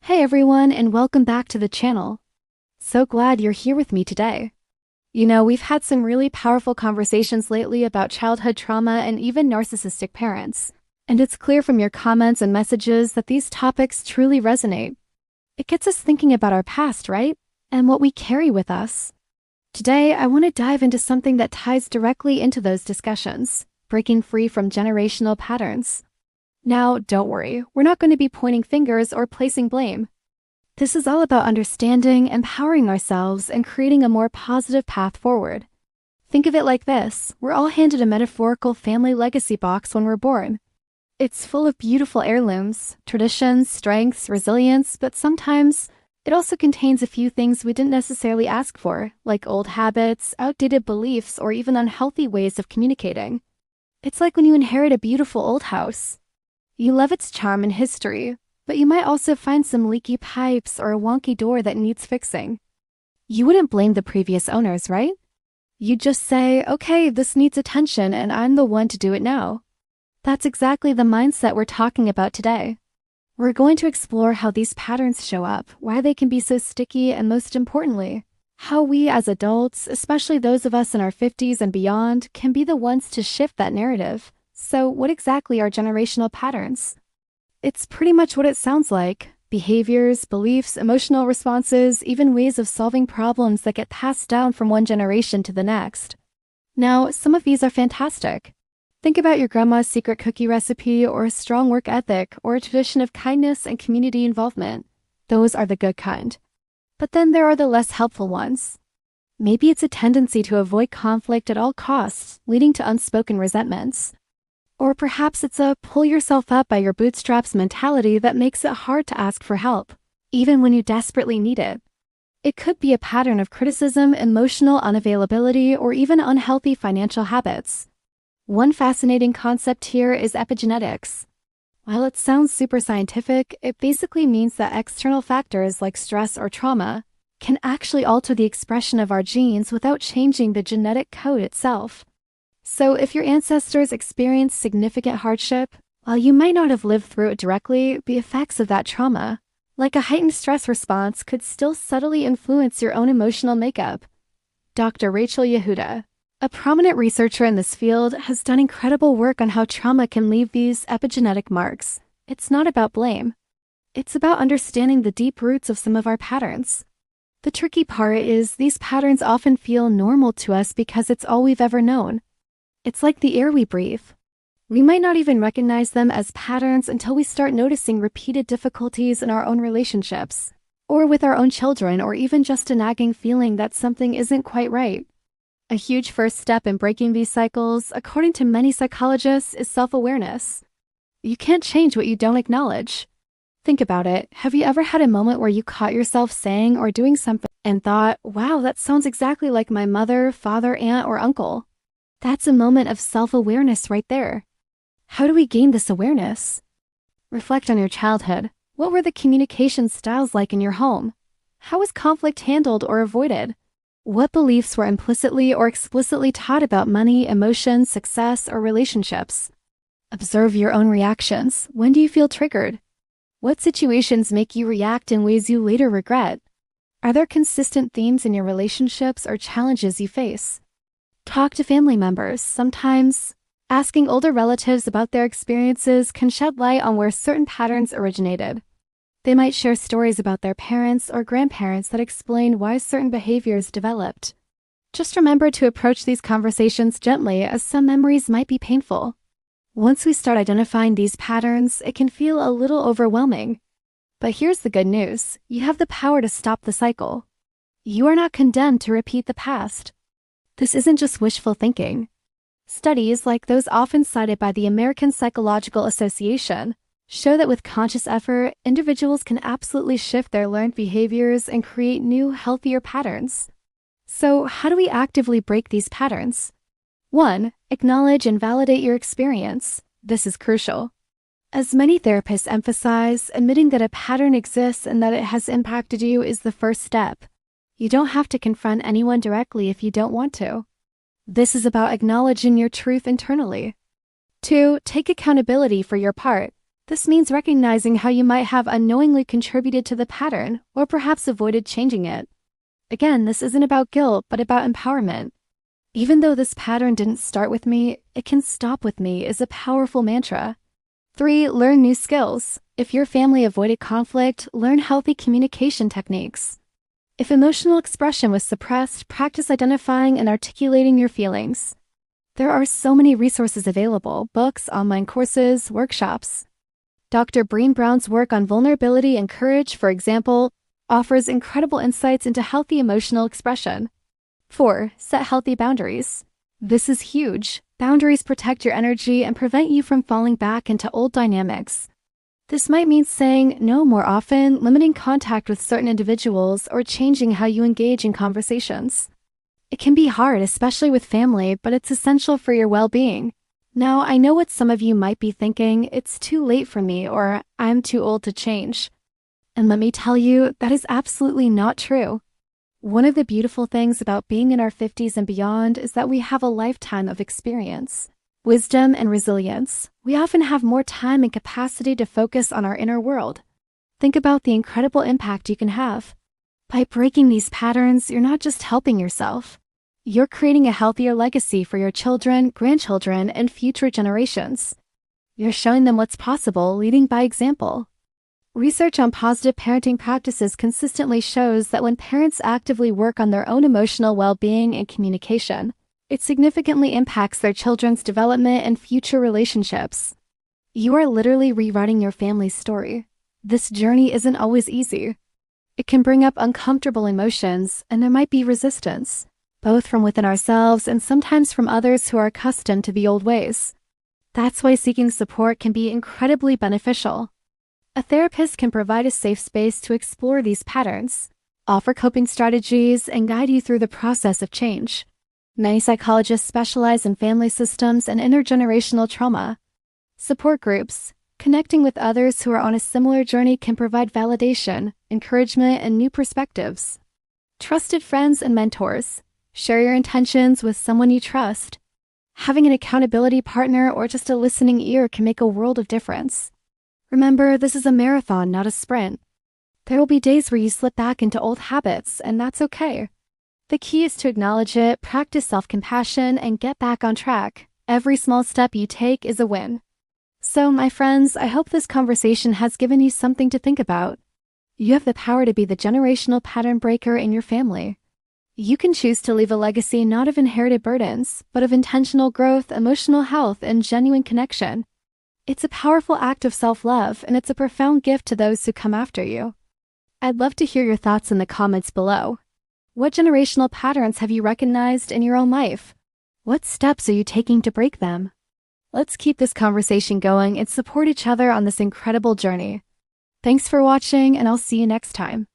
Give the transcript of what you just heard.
Hey everyone, and welcome back to the channel. So glad you're here with me today. We've had some really powerful conversations lately about childhood trauma and even narcissistic parents. And it's clear from your comments and messages that these topics truly resonate. It gets us thinking about our past, right? And what we carry with us. Today, I want to dive into something that ties directly into those discussions, breaking free from generational patterns. Now, don't worry, we're not going to be pointing fingers or placing blame. This is all about understanding, empowering ourselves, and creating a more positive path forward. Think of it like this: we're all handed a metaphorical family legacy box when we're born. It's full of beautiful heirlooms, traditions, strengths, resilience, but sometimes it also contains a few things we didn't necessarily ask for, like old habits, outdated beliefs, or even unhealthy ways of communicating. It's like when you inherit a beautiful old house. You love its charm and history, but you might also find some leaky pipes or a wonky door that needs fixing. You wouldn't blame the previous owners, right? You'd just say, okay, this needs attention and I'm the one to do it now. That's exactly the mindset we're talking about today. We're going to explore how these patterns show up, why they can be so sticky, and most importantly, how we as adults, especially those of us in our 50s and beyond, can be the ones to shift that narrative. So what exactly are generational patterns? It's pretty much what it sounds like: behaviors, beliefs, emotional responses, even ways of solving problems that get passed down from one generation to the next. Now, some of these are fantastic. Think about your grandma's secret cookie recipe, or a strong work ethic, or a tradition of kindness and community involvement. Those are the good kind. But then there are the less helpful ones. Maybe it's a tendency to avoid conflict at all costs, leading to unspoken resentments. Or perhaps it's a pull yourself up by your bootstraps mentality that makes it hard to ask for help, even when you desperately need it. It could be a pattern of criticism, emotional unavailability, or even unhealthy financial habits. One fascinating concept here is epigenetics. While it sounds super scientific, it basically means that external factors like stress or trauma can actually alter the expression of our genes without changing the genetic code itself. So if your ancestors experienced significant hardship, while you might not have lived through it directly, the effects of that trauma, like a heightened stress response, could still subtly influence your own emotional makeup. Dr. Rachel Yehuda, a prominent researcher in this field, has done incredible work on how trauma can leave these epigenetic marks. It's not about blame. It's about understanding the deep roots of some of our patterns. The tricky part is these patterns often feel normal to us because it's all we've ever known. It's like the air we breathe. We might not even recognize them as patterns until we start noticing repeated difficulties in our own relationships, or with our own children, or even just a nagging feeling that something isn't quite right. A huge first step in breaking these cycles, according to many psychologists, is self-awareness. You can't change what you don't acknowledge. Think about it. Have you ever had a moment where you caught yourself saying or doing something and thought, wow, that sounds exactly like my mother, father, aunt, or uncle? That's a moment of self-awareness right there. How do we gain this awareness? Reflect on your childhood. What were the communication styles like in your home? How was conflict handled or avoided? What beliefs were implicitly or explicitly taught about money, emotions, success, or relationships? Observe your own reactions. When do you feel triggered? What situations make you react in ways you later regret? Are there consistent themes in your relationships or challenges you face? Talk to family members. Sometimes asking older relatives about their experiences can shed light on where certain patterns originated. They might share stories about their parents or grandparents that explain why certain behaviors developed. Just remember to approach these conversations gently, as some memories might be painful. Once we start identifying these patterns, it can feel a little overwhelming. But here's the good news: you have the power to stop the cycle. You are not condemned to repeat the past. This isn't just wishful thinking. Studies, like those often cited by the American Psychological Association, show that with conscious effort, individuals can absolutely shift their learned behaviors and create new, healthier patterns. So, how do we actively break these patterns? 1. Acknowledge and validate your experience. This is crucial. As many therapists emphasize, admitting that a pattern exists and that it has impacted you is the first step. You don't have to confront anyone directly if you don't want to. This is about acknowledging your truth internally. 2. Take accountability for your part. This means recognizing how you might have unknowingly contributed to the pattern or perhaps avoided changing it. Again, this isn't about guilt, but about empowerment. Even though this pattern didn't start with me, it can stop with me is a powerful mantra. 3. Learn new skills. If your family avoided conflict, learn healthy communication techniques. If emotional expression was suppressed, practice identifying and articulating your feelings. There are so many resources available: books, online courses, workshops. Dr. Brené Brown's work on vulnerability and courage, for example, offers incredible insights into healthy emotional expression. 4. Set healthy boundaries. This is huge. Boundaries protect your energy and prevent you from falling back into old dynamics. This might mean saying no more often, limiting contact with certain individuals, or changing how you engage in conversations. It can be hard, especially with family, but it's essential for your well-being. Now, I know what some of you might be thinking: it's too late for me, or I'm too old to change. And let me tell you, that is absolutely not true. One of the beautiful things about being in our 50s and beyond is that we have a lifetime of experience, wisdom, and resilience. We often have more time and capacity to focus on our inner world. Think about the incredible impact you can have. By breaking these patterns, you're not just helping yourself. You're creating a healthier legacy for your children, grandchildren, and future generations. You're showing them what's possible, leading by example. Research on positive parenting practices consistently shows that when parents actively work on their own emotional well-being and communication, it significantly impacts their children's development and future relationships. You are literally rewriting your family's story. This journey isn't always easy. It can bring up uncomfortable emotions, and there might be resistance, both from within ourselves and sometimes from others who are accustomed to the old ways. That's why seeking support can be incredibly beneficial. A therapist can provide a safe space to explore these patterns, offer coping strategies, and guide you through the process of change. Many psychologists specialize in family systems and intergenerational trauma. Support groups, connecting with others who are on a similar journey, can provide validation, encouragement, and new perspectives. Trusted friends and mentors. Share your intentions with someone you trust. Having an accountability partner or just a listening ear can make a world of difference. Remember, this is a marathon, not a sprint. There will be days where you slip back into old habits, and that's okay. The key is to acknowledge it, practice self-compassion, and get back on track. Every small step you take is a win. So, my friends, I hope this conversation has given you something to think about. You have the power to be the generational pattern breaker in your family. You can choose to leave a legacy not of inherited burdens, but of intentional growth, emotional health, and genuine connection. It's a powerful act of self-love, and it's a profound gift to those who come after you. I'd love to hear your thoughts in the comments below. What generational patterns have you recognized in your own life? What steps are you taking to break them? Let's keep this conversation going and support each other on this incredible journey. Thanks for watching, and I'll see you next time.